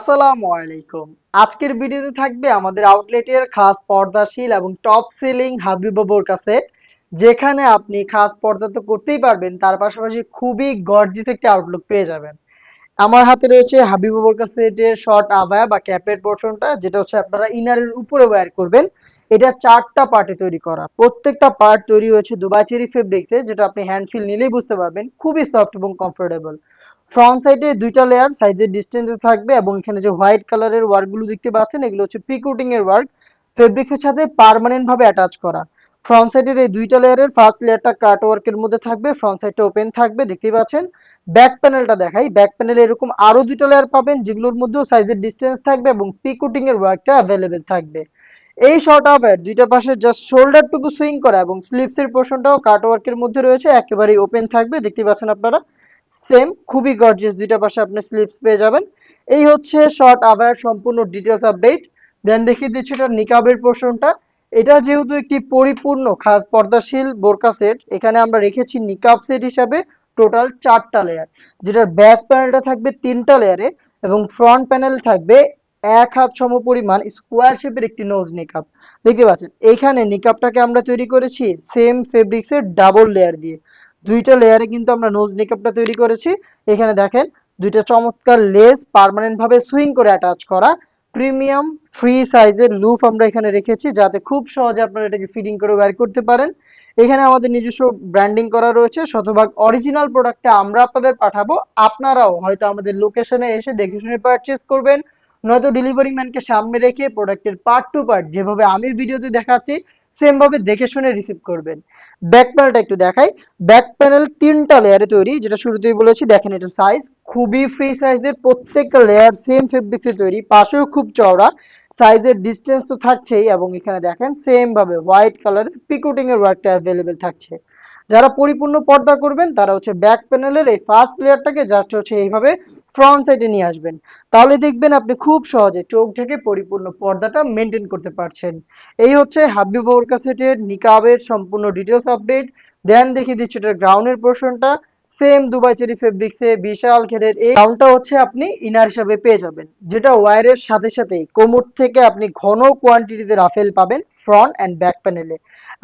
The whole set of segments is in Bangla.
আসসালামু আলাইকুম। আজকের ভিডিওতে থাকবে আমাদের আউটলেটের খাস পর্দাশীল এবং টপ সেলিং হাবিবা বোরকা সেট, যেখানে আপনি খাস পর্দা তো করতেই পারবেন, তার পাশাপাশি খুবই গর্জিয়াস একটা আউটলুক পেয়ে যাবেন। আমার হাতে রয়েছে হাবিবা বোরকা সেটের শর্ট আবায়া বা ক্যাপের পোর্শনটা, যেটা হচ্ছে আপনারা ইনারের উপরে ওয়্যার করবেন। এটা 4টা পার্টে তৈরি করা। প্রত্যেকটা পার্ট তৈরি হয়েছে দুবাই চেরি ফেব্রিক্সে, যেটা আপনি হ্যান্ড ফিল নিলেই বুঝতে পারবেন। খুবই সফট এবং কমফোর্টেবল। ফ্রন্ট সাইডে 2টা লেয়ার সাইজের ডিসটেন্সে থাকবে, এবং এখানে যে হোয়াইট কালারের ওয়ার্কগুলো দেখতে পাচ্ছেন, এগুলো হচ্ছে পিকোটিং এর ওয়ার্ক, ফেব্রিক্সের সাথে পার্মানেন্ট ভাবে অ্যাটাচ করা। ফ্রন্ট সাইডের এই 2টা লেয়ারের ফার্স্ট লেয়ারটা কাট ওয়ার্কের মধ্যে থাকবে, ফ্রন্ট সাইডটা ওপেন থাকবে, দেখতেই পাচ্ছেন। ব্যাক প্যানেলটা দেখাই, ব্যাক প্যানেলে এরকম আরো 2টা লেয়ার পাবেন, যেগুলোর মধ্যেও সাইজের ডিসটেন্স থাকবে এবং পিকোটিং এর ওয়ার্কটা অ্যাভেলেবেল থাকবে। এই শর্ট আপের 2টা পাশে জাস্ট শোল্ডারটুকু সুইং করা এবং স্লিভস এর পোর্শনটাও কাট ওয়ার্কের মধ্যে রয়েছে, একেবারেই ওপেন থাকবে, দেখতে পাচ্ছেন আপনারা। সেম খুবই গর্জিয়াস, 2টা পাশে আপনি স্লিভস পেয়ে যাবেন। এই হচ্ছে শর্ট আবায়ার সম্পূর্ণ ডিটেলস আপডেট। দেন দেখিয়ে দিচ্ছি এটা নিকাবের পোর্শনটা। এটা যেহেতু একটি পরিপূর্ণ খাস পর্দাশীল বোরকা সেট, এখানে আমরা রেখেছি নিকাব সেট হিসাবে টোটাল 4টা লেয়ার, যেটার ব্যাক প্যানেলটা থাকবে 3টা লেয়ারে, এবং ফ্রন্ট প্যানেল থাকবে 1 হাত সমপরিমাণ স্কোয়ার শেপের একটি নোজ নিকাব। দেখতে পাচ্ছেন এইখানে নিকাবটাকে আমরা তৈরি করেছি সেম ফেব্রিক্সের ডাবল লেয়ার দিয়ে। 2টা লেয়ারে কিন্তু আমরা নোজ নিকাবটা তৈরি করেছি। এখানে দেখেন 2টা চমৎকার লেস পার্মানেন্ট ভাবে সুইং করে অ্যাটাচ করা। প্রিমিয়াম ফ্রি সাইজের লুফ আমরা এখানে রেখেছি, যাতে খুব সহজে আপনারা এটাকে ফিটিং করে বের করতে পারেন। এখানে আমাদের নিজস্ব ব্র্যান্ডিং করা রয়েছে, শতভাগ অরিজিনাল প্রোডাক্টটা আমরা আপনাদের পাঠাবো। আপনারাও হয়তো আমাদের লোকেশনে এসে দেখে শুনে পারচেজ করবেন, নয়তো ডেলিভারি ম্যানকে সামনে রেখে প্রোডাক্টের পার্ট টু পার্ট যেভাবে আমি ভিডিওতে দেখাচ্ছি সেম ভাবে দেখে শুনে রিসিভ করবেন। ব্যাক প্যানেলটা একটু দেখাই। ব্যাক প্যানেল 3টা লেয়ারে তৈরি, যেটা শুরুতেই বলেছি। দেখেন এটার সাইজ খুবই ফ্রি সাইজের, প্রত্যেকটা লেয়ার সেম ফেব্রিক্সে তৈরি, পাশেও খুব চওড়া, সাইজের ডিসটেন্স তো থাকছেই, এবং এখানে দেখেন সেম ভাবে হোয়াইট কালারের পিকোটিং এর ওয়ার্কটা অ্যাভেলেবেল থাকছে। যারা পরিপূর্ণ পর্দা করবেন তারা হচ্ছে ব্যাক প্যানেলের এই ফার্স্ট লেয়ারটাকে জাস্ট হচ্ছে এইভাবে ফ্রন্ট সাইডে নিয়ে আসবেন। তাহলে দেখবেন আপনি খুব সহজে চোখ ঢেকে পরিপূর্ণ পর্দাটা মেনটেন করতে পারছেন। এই হচ্ছে হাবিবা বোরকা সেটের নিকাবের সম্পূর্ণ ডিটেলস আপডেট। দেন দেখিয়ে দিচ্ছি এটার গ্রাউন্ডের পোর্শনটা। সেম দুবাই চেরি ফেব্রিক্সে বিশাল ঘেরের এই গ্রাউন্ডটা হচ্ছে আপনি ইনার হিসাবে পেয়ে যাবেন, যেটা ওয়্যারের সাথে সাথেই কোমর থেকে আপনি ঘন কোয়ান্টিটিতে রাফেল পাবেন ফ্রন্ট অ্যান্ড ব্যাক প্যানেলে।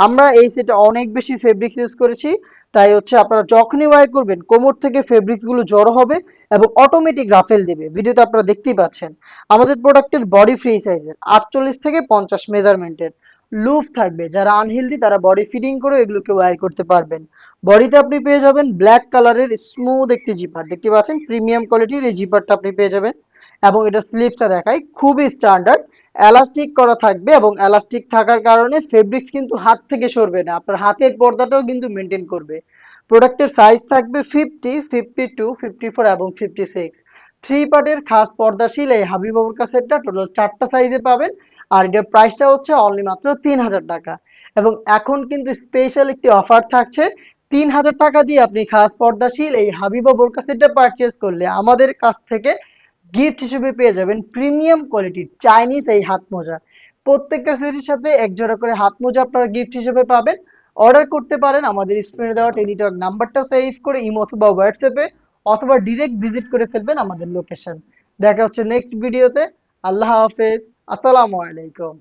আমরা এই সেটে অনেক বেশি ফেব্রিক্স ইউজ করেছি, তাই হচ্ছে আপনারা যখনই ওয়্যার করবেন কোমর থেকে ফেব্রিক্স গুলো জড়ো হবে এবং অটোমেটিক রাফেল দেবে। ভিডিওতে আপনারা দেখতেই পাচ্ছেন। আমাদের প্রোডাক্টের বডি ফ্রি সাইজের 48 থেকে 50 মেজারমেন্টের লুফ থাকবে, যারা আনহেলদি তারা বডি ফিটিং করে এগুলোকে ওয়্যার করতে পারবেন। বডিতে আপনি পেয়ে যাবেন ব্ল্যাক কালারের স্মুথ একটি জিপার, দেখতে পাচ্ছেন প্রিমিয়াম কোয়ালিটির এই জিপারটা আপনি পেয়ে যাবেন। এবং এটা স্লিভসটা দেখাই, খুবই স্ট্যান্ডার্ড, এলাস্টিক করা থাকবে, এবং এলাস্টিক থাকার কারণে ফেব্রিক্স কিন্তু হাত থেকে সরবে না, আপনার হাতের পর্দাটাও কিন্তু মেনটেন করবে। প্রোডাক্টের সাইজ থাকবে 50, 52, 54 এবং 56। 3 পার্টের খাস পর্দাশীল এই হাবিবা বোরকা সেটটা টোটাল 4টা সাইজে পাবেন। আর এটার প্রাইসটা হচ্ছে অনলি মাত্র 3000 টাকা। এবং এখন কিন্তু স্পেশাল একটি অফার থাকছে। 3000 টাকা দিয়ে আপনি খাস পর্দাশীল এই হাবিবা বোরকা সেটটা পারচেজ করলে আমাদের কাছ থেকে গিফট হিসেবে পেয়ে যাবেন প্রিমিয়াম কোয়ালিটির চাইনিজ এই হাত মোজা। প্রত্যেকটা সেটের সাথে এক জোড়া করে হাত মোজা আপনারা গিফট হিসেবে পাবেন। অর্ডার করতে পারেন আমাদের স্ক্রিনে দেওয়া টেলিটক নাম্বারটা সেভ করে ইমো অথবা হোয়াটসঅ্যাপে, অথবা ডিরেক্ট ভিজিট করে ফেলবেন আমাদের লোকেশন। দেখা হচ্ছে নেক্সট ভিডিওতে। আল্লাহ হাফেজ। আসসালামু আলাইকুম।